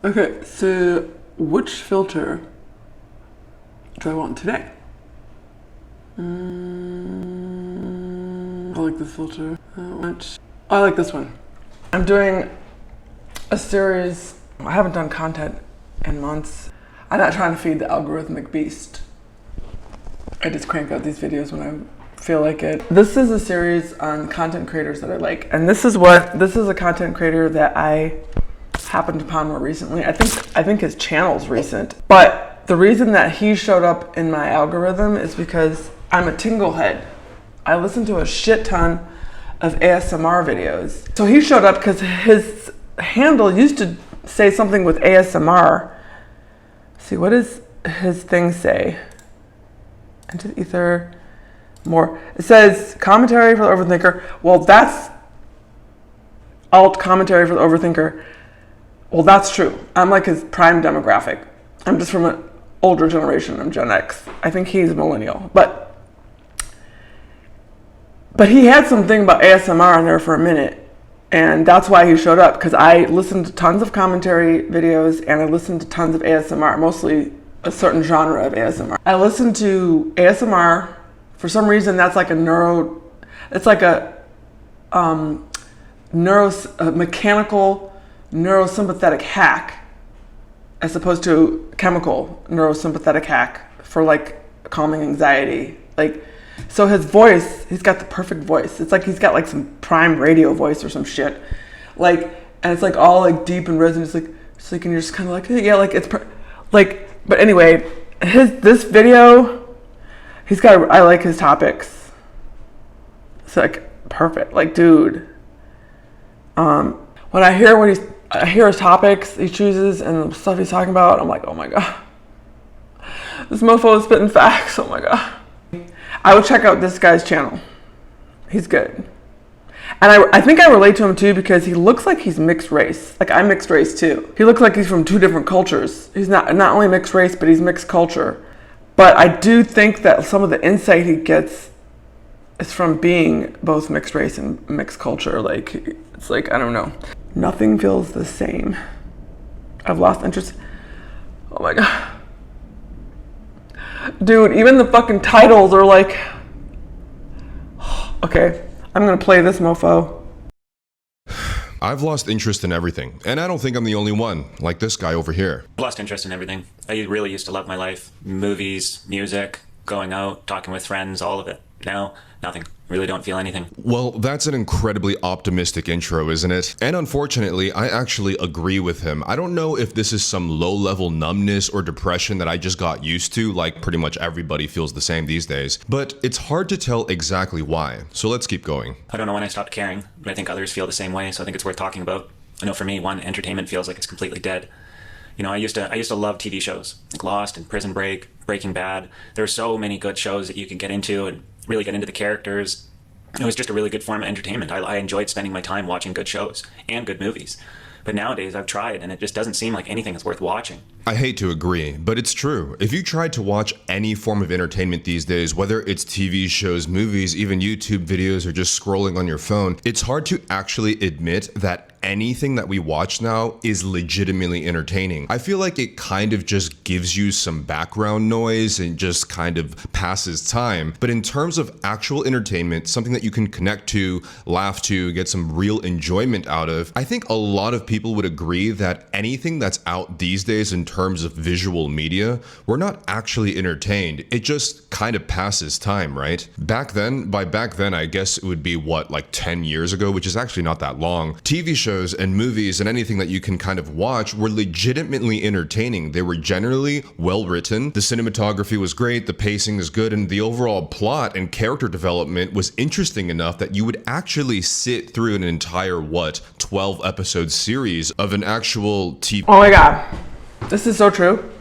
Okay, so which filter do I want today? I like this filter. I like this one. I'm doing a series. I haven't done content in months. I'm not trying to feed the algorithmic beast. I just crank out these videos when I feel like it. This is a series on content creators that I like. And this is a content creator that I happened upon more recently. I think his channel's recent. But the reason that he showed up in my algorithm is because I'm a tingle head. I listen to a shit ton of ASMR videos. So he showed up because his handle used to say something with ASMR. See, what does his thing say? Into the ether, more. It says commentary for the overthinker. Well, that's alt commentary for the overthinker. Well, that's true. I'm like his prime demographic. I'm just from an older generation. I'm Gen X. I think he's a millennial. But he had something about ASMR on there for a minute. And that's why he showed up. Because I listened to tons of commentary videos and I listened to tons of ASMR. Mostly a certain genre of ASMR. I listened to ASMR. For some reason, that's like it's like a mechanical neurosympathetic hack as opposed to chemical neurosympathetic hack for like calming anxiety. Like, so his voice, he's got the perfect voice. It's like he's got like some prime radio voice or some shit. Like, and it's like all like deep and resonant. It's like, so you can just kind of like, yeah, like it's but anyway, this video, I like his topics. It's like perfect. Like, dude, when I hear his topics he chooses and the stuff he's talking about, I'm like, oh my God, this mofo is spitting facts. Oh my God. I would check out this guy's channel. He's good. And I think I relate to him too because he looks like he's mixed race. Like, I'm mixed race too. He looks like he's from two different cultures. He's not only mixed race, but he's mixed culture. But I do think that some of the insight he gets is from being both mixed race and mixed culture. Like, it's like, I don't know. Nothing feels the same. I've lost interest. Oh my God. Dude, even the fucking titles are like, okay, I'm gonna play this mofo. I've lost interest in everything, and I don't think I'm the only one, like this guy over here. I've lost interest in everything. I really used to love my life. Movies, music, going out, talking with friends, all of it. Now, nothing. Really don't feel anything. Well, that's an incredibly optimistic intro, isn't it? And unfortunately, I actually agree with him. I don't know if this is some low-level numbness or depression that I just got used to, like pretty much everybody feels the same these days, but it's hard to tell exactly why. So let's keep going. I don't know when I stopped caring, but I think others feel the same way, so I think it's worth talking about. I know for me, entertainment feels like it's completely dead. You know, I used to love TV shows, like Lost and Prison Break, Breaking Bad. There are so many good shows that you can get into and really get into the characters. It was just a really good form of entertainment. I enjoyed spending my time watching good shows and good movies. But nowadays I've tried and it just doesn't seem like anything is worth watching. I hate to agree, but it's true. If you try to watch any form of entertainment these days, whether it's TV shows, movies, even YouTube videos, or just scrolling on your phone, it's hard to actually admit that anything that we watch now is legitimately entertaining. I feel like it kind of just gives you some background noise and just kind of passes time. But in terms of actual entertainment, something that you can connect to, laugh to, get some real enjoyment out of, I think a lot of people would agree that anything that's out these days in terms of visual media, we're not actually entertained. It just kind of passes time, right? Back then, I guess it would be what, like 10 years ago, which is actually not that long. TV shows and movies and anything that you can kind of watch were legitimately entertaining. They were generally well written. The cinematography was great, the pacing is good, and the overall plot and character development was interesting enough that you would actually sit through an entire, 12 episode series of an actual TV. Oh my God, this is so true.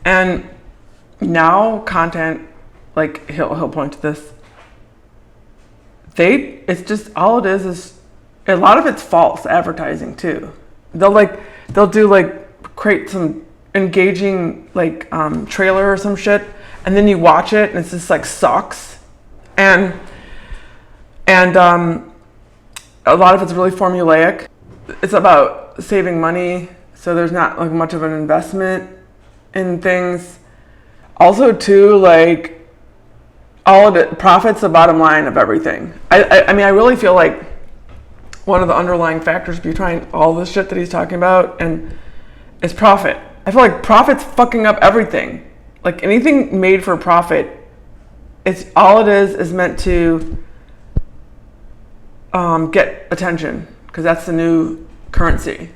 And now content, like he'll point to this. It's just, all it is a lot of it's false advertising too. They'll do like create some engaging like trailer or some shit, and then you watch it and it's just like sucks. And a lot of it's really formulaic. It's about saving money, so there's not like much of an investment in things. Also, too, like all of it, profit's the bottom line of everything. I mean, I really feel like one of the underlying factors behind all this shit that he's talking about and is profit. I feel like profit's fucking up everything. Like anything made for profit, it's all it is meant to get attention, because that's the new currency.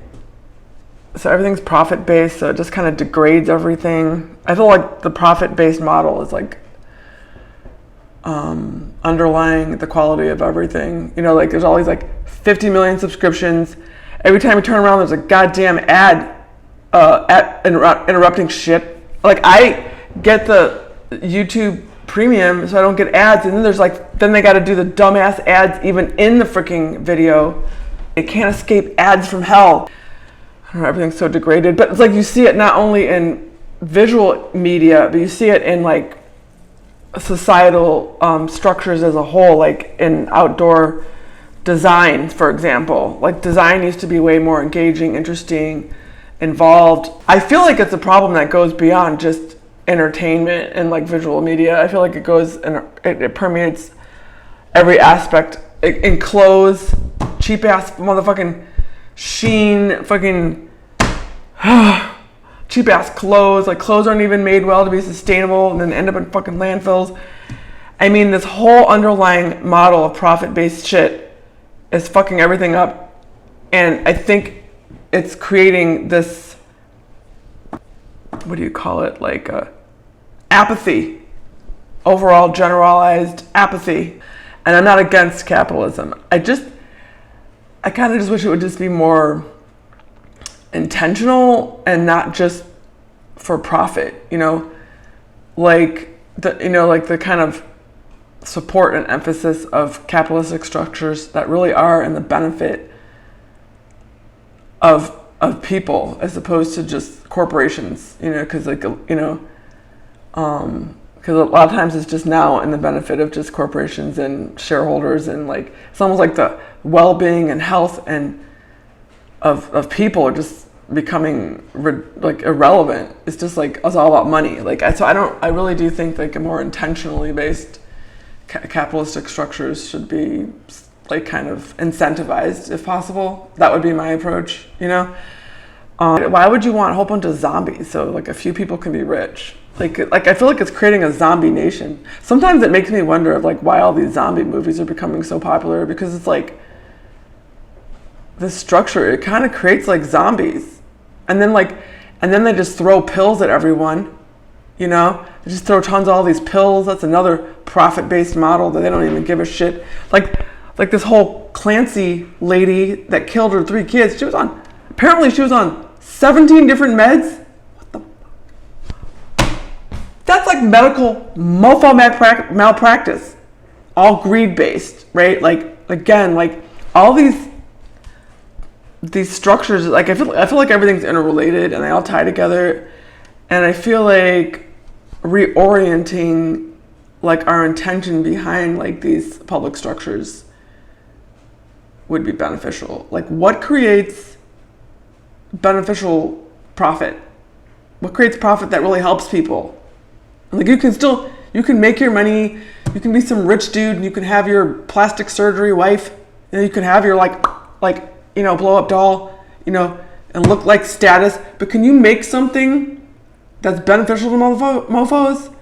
So everything's profit based, so it just kind of degrades everything. I feel like the profit based model is like underlying the quality of everything. You know, like there's all these like 50 million subscriptions. Every time you turn around, there's a goddamn ad interrupting shit. Like I get the YouTube premium so I don't get ads, and then there's like, then they got to do the dumbass ads even in the freaking video. They can't escape ads from hell. I don't know, everything's so degraded, but it's like you see it not only in visual media, but you see it in like societal structures as a whole, like in outdoor design, for example. Like design used to be way more engaging, interesting, involved. I feel like it's a problem that goes beyond just entertainment and like visual media. I feel like it goes and it permeates every aspect. In clothes, cheap ass motherfucking Sheen, fucking cheap ass clothes. Like clothes aren't even made well to be sustainable and then end up in fucking landfills. I mean, this whole underlying model of profit-based shit is fucking everything up, and I think it's creating this, what do you call it, like apathy, overall generalized apathy. And I'm not against capitalism. I kind of just wish it would just be more intentional and not just for profit, you know, like the kind of support and emphasis of capitalistic structures that really are in the benefit of people, as opposed to just corporations, you know, because like, you know, because a lot of times it's just now in the benefit of just corporations and shareholders, and like it's almost like the well-being and health and of people are just becoming like irrelevant. It's just like it's all about money. Like I really do think like a more intentionally based capitalistic structures should be like kind of incentivized if possible. That would be my approach, you know. Why would you want a whole bunch of zombies so like a few people can be rich? Like I feel like it's creating a zombie nation. Sometimes it makes me wonder of like why all these zombie movies are becoming so popular, because it's like this structure, it kind of creates like zombies. And then they just throw pills at everyone, you know? They just throw tons of all these pills. That's another profit-based model that they don't even give a shit. Like this whole Clancy lady that killed her 3 kids, she was on 17 different meds. That's like medical mofo malpractice, all greed-based, right? Like again, like all these structures. Like I feel like everything's interrelated and they all tie together, and I feel like reorienting like our intention behind like these public structures would be beneficial. Like what creates beneficial profit? What creates profit that really helps people? Like you can make your money, you can be some rich dude, and you can have your plastic surgery wife, and you can have your like you know, blow up doll, you know, and look like status. But can you make something that's beneficial to mofos?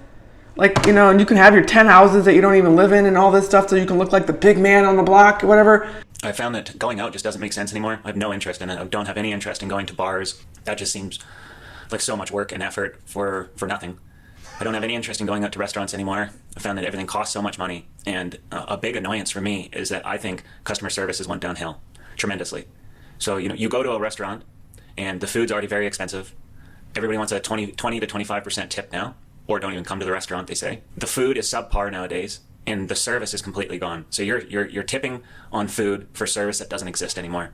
Like, you know, and you can have your 10 houses that you don't even live in and all this stuff, so you can look like the big man on the block or whatever. I found that going out just doesn't make sense anymore. I have no interest in it. I don't have any interest in going to bars. That just seems like so much work and effort for nothing. I don't have any interest in going out to restaurants anymore. I found that everything costs so much money. And a big annoyance for me is that I think customer service has went downhill tremendously. So, you know, you go to a restaurant and the food's already very expensive. Everybody wants a 20 to 25% tip now, or don't even come to the restaurant, they say. The food is subpar nowadays, and the service is completely gone. So you're tipping on food for service that doesn't exist anymore.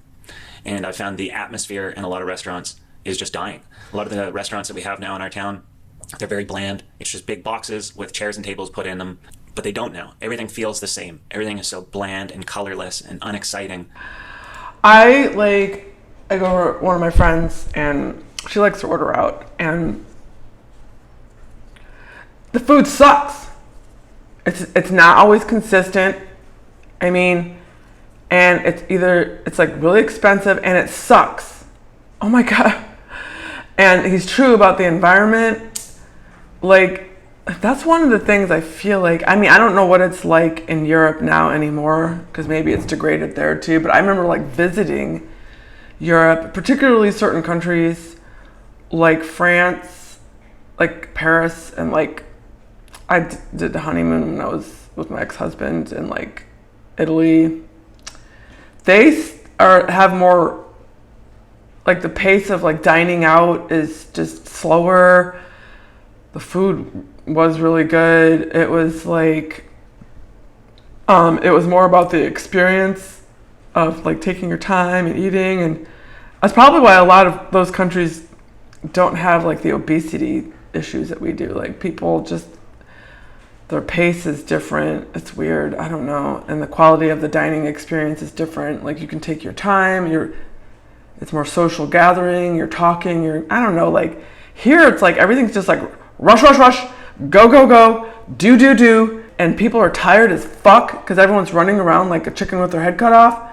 And I found the atmosphere in a lot of restaurants is just dying. A lot of the restaurants that we have now in our town, they're very bland. It's just big boxes with chairs and tables put in them, but they don't now. Everything feels the same. Everything is so bland and colorless and unexciting. I I go over to one of my friends and she likes to order out, and the food sucks. It's not always consistent. I mean, and it's like really expensive and it sucks. Oh my God. And he's true about the environment. Like, that's one of the things I feel like, I mean, I don't know what it's like in Europe now anymore, because maybe it's degraded there too, but I remember like visiting Europe, particularly certain countries like France, like Paris, and like I did the honeymoon when I was with my ex-husband in like Italy. They have more, like the pace of like dining out is just slower. The food was really good. It was like, it was more about the experience of like taking your time and eating, and that's probably why a lot of those countries don't have like the obesity issues that we do. Like people just, their pace is different. It's weird. I don't know. And the quality of the dining experience is different. Like you can take your time. It's more social gathering. You're talking. I don't know. Like here, it's like everything's just like rush, rush, rush, go, go, go, do. And people are tired as fuck because everyone's running around like a chicken with their head cut off.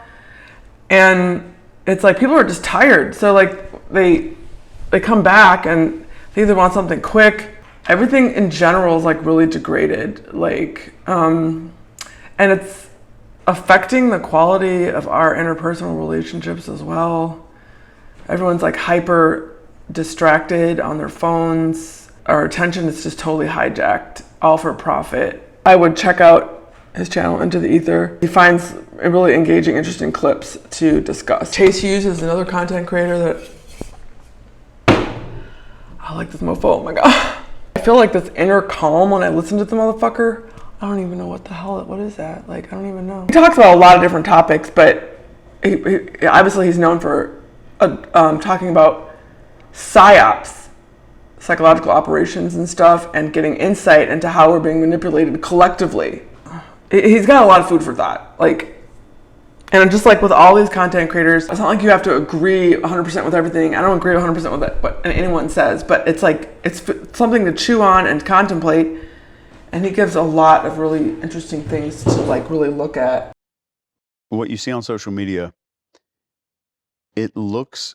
And it's like people are just tired. So like they come back and they either want something quick. Everything in general is like really degraded. Like, and it's affecting the quality of our interpersonal relationships as well. Everyone's like hyper distracted on their phones. Our attention is just totally hijacked, all for profit. I would check out his channel, Into the Ether. He finds really engaging, interesting clips to discuss. Chase Hughes is another content creator that I like this mofo. Oh my God. I feel like this inner calm when I listen to the motherfucker. I don't even know what is that? Like, I don't even know. He talks about a lot of different topics, but he obviously he's known for talking about psyops, psychological operations and stuff, and getting insight into how we're being manipulated collectively. He's got a lot of food for thought. Like, and just like with all these content creators, it's not like you have to agree 100% with everything. I don't agree 100% with what anyone says, but it's like, it's something to chew on and contemplate. And he gives a lot of really interesting things to like really look at. What you see on social media, it looks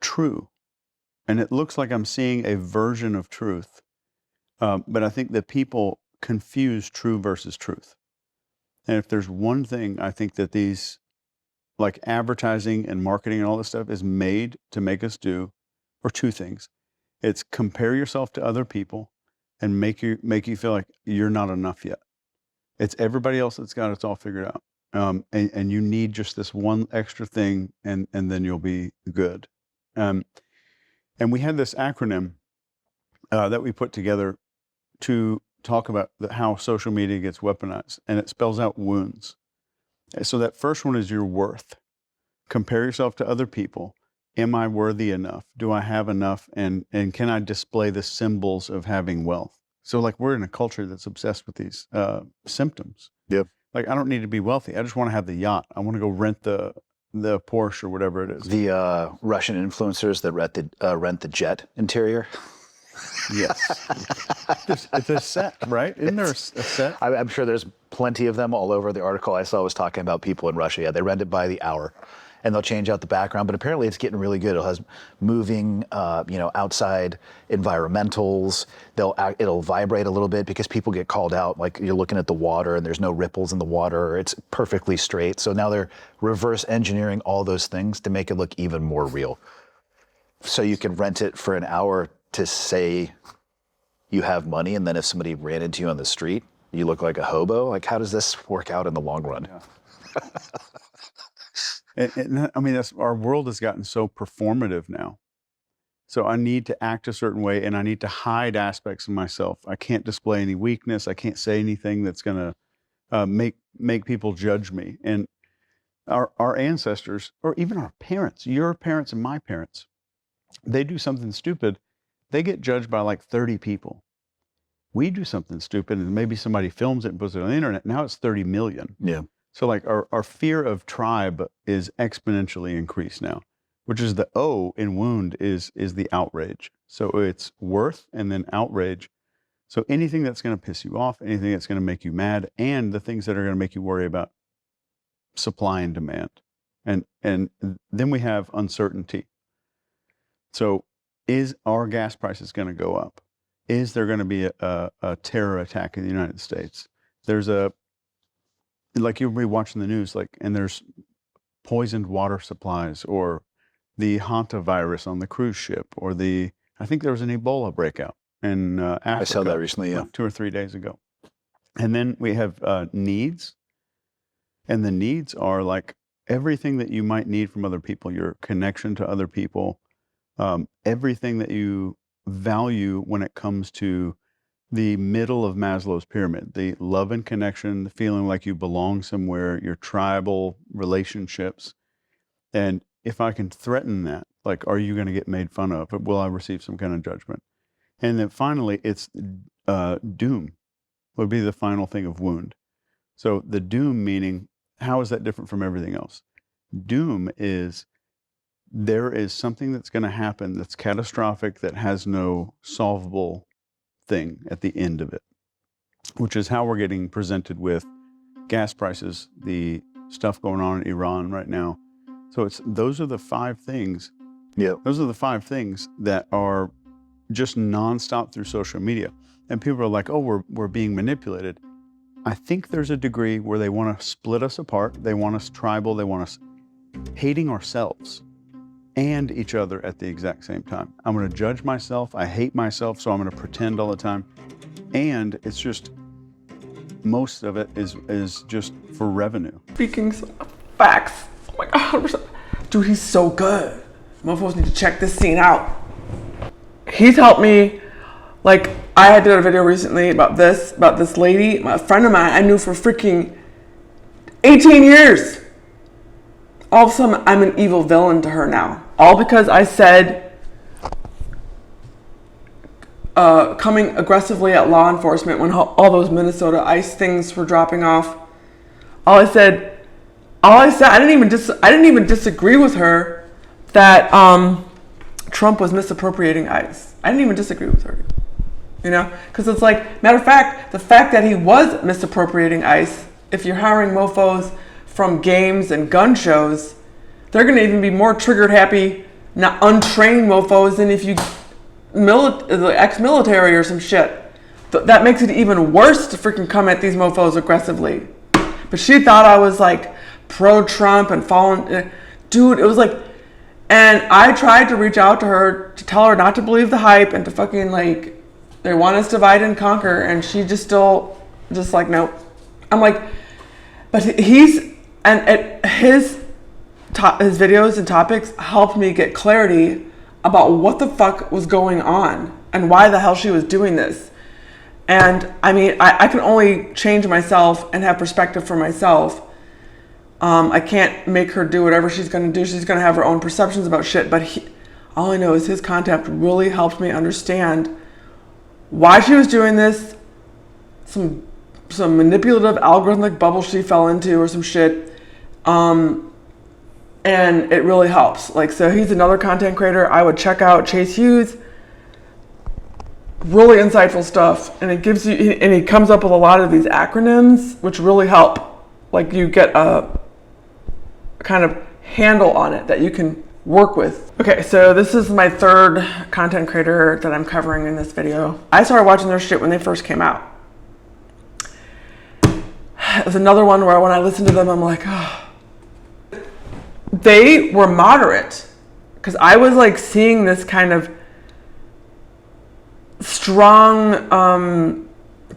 true. And it looks like I'm seeing a version of truth. But I think that people confuse true versus truth. And if there's one thing I think that these, like advertising and marketing and all this stuff is made to make us do, or two things. It's compare yourself to other people and make you feel like you're not enough yet. It's everybody else that's got it all figured out. And you need just this one extra thing and then you'll be good. And we had this acronym that we put together to talk about how social media gets weaponized, and it spells out wounds. So that first one is your worth. Compare yourself to other people. Am I worthy enough? Do I have enough? And can I display the symbols of having wealth? So like we're in a culture that's obsessed with these symptoms. Yep. Like I don't need to be wealthy. I just want to have the yacht. I want to go rent the Porsche or whatever it is. The Russian influencers that rent the jet interior. Yes. It's a set, right? Isn't there a set? I'm sure there's plenty of them all over. The article I saw was talking about people in Russia. Yeah, they rent it by the hour, and they'll change out the background. But apparently, it's getting really good. It has moving, outside environmentals. It'll vibrate a little bit because people get called out. Like you're looking at the water, and there's no ripples in the water. It's perfectly straight. So now they're reverse engineering all those things to make it look even more real. So you can rent it for an hour to say you have money, and then if somebody ran into you on the street, you look like a hobo. Like, how does this work out in the long run? Yeah. and I mean, our world has gotten so performative now. So I need to act a certain way, and I need to hide aspects of myself. I can't display any weakness. I can't say anything that's going to make people judge me. And our ancestors, or even our parents, your parents and my parents, they do something stupid, they get judged by like 30 people. We do something stupid and maybe somebody films it and puts it on the internet. Now it's 30 million. Yeah. So like our fear of tribe is exponentially increased now, which is the O in wound is the outrage. So it's worth and then outrage. So anything that's going to piss you off, anything that's going to make you mad, and the things that are going to make you worry about supply and demand. And then we have uncertainty. So is our gas prices going to go up? Is there going to be a terror attack in the United States? There's like you'll be watching the news, and there's poisoned water supplies, or the hantavirus on the cruise ship, or I think there was an Ebola breakout in Africa. I saw that recently, yeah. Like 2 or 3 days ago. And then we have needs. And the needs are like everything that you might need from other people, your connection to other people, everything that you value when it comes to the middle of Maslow's pyramid, the love and connection, the feeling like you belong somewhere, your tribal relationships. And if I can threaten that, like, are you going to get made fun of? Will I receive some kind of judgment? And then finally, it's doom would be the final thing of wound. So the doom meaning, how is that different from everything else? Doom is there is something that's going to happen that's catastrophic, that has no solvable thing at the end of it, which is how we're getting presented with gas prices, the stuff going on in Iran right now. So those are the 5 things. Yeah. Those are the 5 things that are just nonstop through social media. And people are like, oh, we're being manipulated. I think there's a degree where they want to split us apart. They want us tribal. They want us hating ourselves and each other at the exact same time. I'm going to judge myself. I hate myself, so I'm going to pretend all the time. And it's just, most of it is just for revenue. Speaking some facts. Oh my God, 100%. Dude, he's so good. Mofos need to check this scene out. He's helped me. Like, I did a video recently about this lady, a friend of mine I knew for freaking 18 years. All of a sudden, I'm an evil villain to her now. All because I said, coming aggressively at law enforcement when all those Minnesota ICE things were dropping off. I didn't even disagree with her that Trump was misappropriating ICE. I didn't even disagree with her. You know, because it's like, matter of fact, the fact that he was misappropriating ICE, if you're hiring mofos from games and gun shows, they're going to even be more triggered happy, not untrained mofos than if you ex-military or some shit. That makes it even worse to freaking come at these mofos aggressively. But she thought I was like pro-Trump and following, dude, it was like, and I tried to reach out to her to tell her not to believe the hype and to fucking like, they want us to divide and conquer, and she just like, nope. I'm like, but his videos and topics helped me get clarity about what the fuck was going on and why the hell she was doing this. And I mean, I can only change myself and have perspective for myself. I can't make her do whatever she's going to do. She's going to have her own perceptions about shit. But all I know is his content really helped me understand why she was doing this, some manipulative algorithmic bubble she fell into or some shit. And it really helps. Like, so he's another content creator I would check out. Chase Hughes, really insightful stuff. And he comes up with a lot of these acronyms, which really help. Like, you get a kind of handle on it that you can work with. Okay, so this is my 3rd content creator that I'm covering in this video. I started watching their shit when they first came out. There's another one where when I listen to them, I'm like, oh. They were moderate, because I was like seeing this kind of strong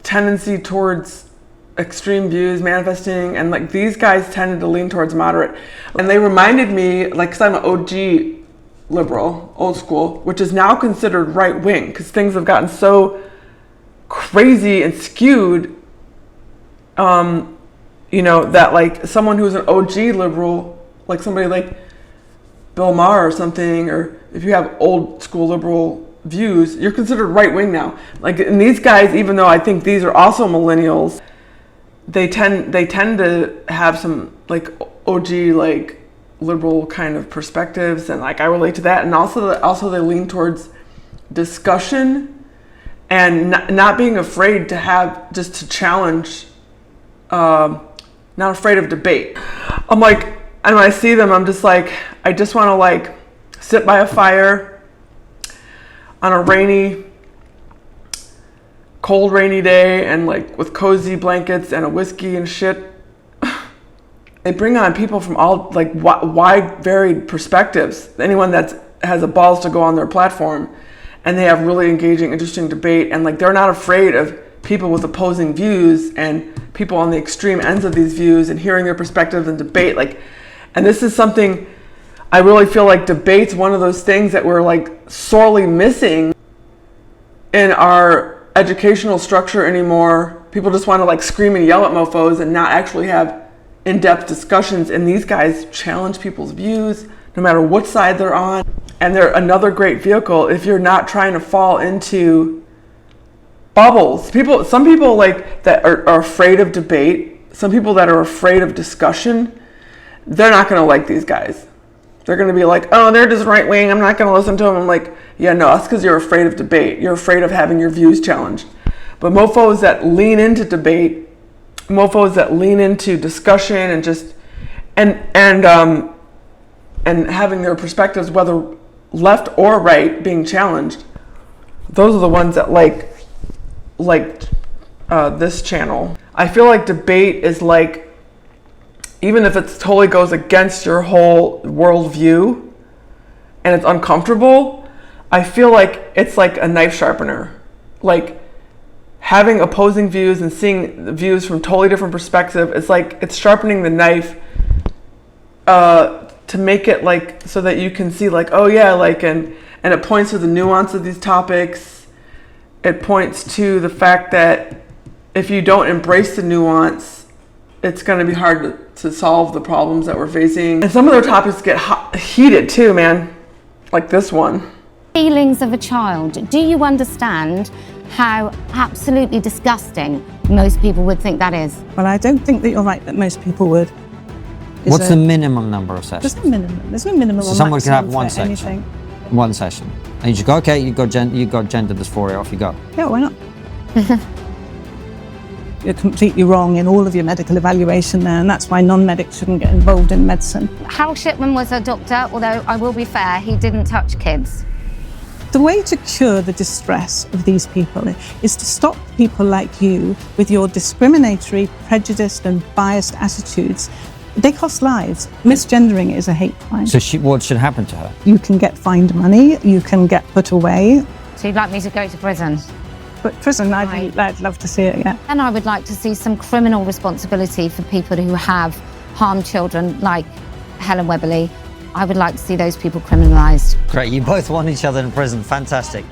tendency towards extreme views manifesting, and like these guys tended to lean towards moderate. And they reminded me, like, because I'm an OG liberal, old school, which is now considered right wing because things have gotten so crazy and skewed, you know, that like someone who's an OG liberal, like somebody like Bill Maher or something, or if you have old school liberal views, you're considered right wing now. Like, and these guys, even though I think these are also millennials, they tend to have some like OG like liberal kind of perspectives, and like I relate to that, and also they lean towards discussion and not being afraid to have just to challenge, not afraid of debate. I'm like, and when I see them, I'm just like, I just want to like sit by a fire on a cold rainy day and like with cozy blankets and a whiskey and shit. They bring on people from all like wide varied perspectives. Anyone that has the balls to go on their platform, and they have really engaging, interesting debate, and like they're not afraid of people with opposing views and people on the extreme ends of these views and hearing their perspectives and debate. Like, and this is something I really feel like debate's one of those things that we're like sorely missing in our educational structure anymore. People just want to like scream and yell at mofos and not actually have in-depth discussions, and these guys challenge people's views no matter what side they're on, and they're another great vehicle if you're not trying to fall into bubbles. Some people like that are afraid of debate, some people that are afraid of discussion, they're not going to like these guys. They're going to be like, oh, they're just right wing, I'm not going to listen to them. I'm like, yeah, no, that's because you're afraid of debate. You're afraid of having your views challenged. But mofos that lean into debate, mofos that lean into discussion and just and having their perspectives, whether left or right, being challenged, those are the ones that like this channel. I feel like debate is like, even if it totally goes against your whole worldview and it's uncomfortable, I feel like it's like a knife sharpener. Like having opposing views and seeing the views from totally different perspective, it's like it's sharpening the knife to make it like so that you can see like, oh yeah, like and it points to the nuance of these topics. It points to the fact that if you don't embrace the nuance, it's going to be hard to solve the problems that we're facing. And some of their topics get heated too, man. Like this one. Feelings of a child. Do you understand how absolutely disgusting most people would think that is? Well, I don't think that you're right that most people would. What's the minimum number of sessions? There's no minimum. There's no minimum. So or someone can have maximum one for session. anything. One session. And you just go, okay, you got gender dysphoria, off you go. Yeah, why not? You're completely wrong in all of your medical evaluation there, and that's why non-medics shouldn't get involved in medicine. Hal Shipman was a doctor, although I will be fair, he didn't touch kids. The way to cure the distress of these people is to stop people like you with your discriminatory, prejudiced and biased attitudes. They cost lives. Misgendering is a hate crime. So what should happen to her? You can get fined money, you can get put away. So you'd like me to go to prison? But prison, I'd love to see it, yeah. And I would like to see some criminal responsibility for people who have harmed children, like Helen Weberly. I would like to see those people criminalised. Great, you both want each other in prison, fantastic.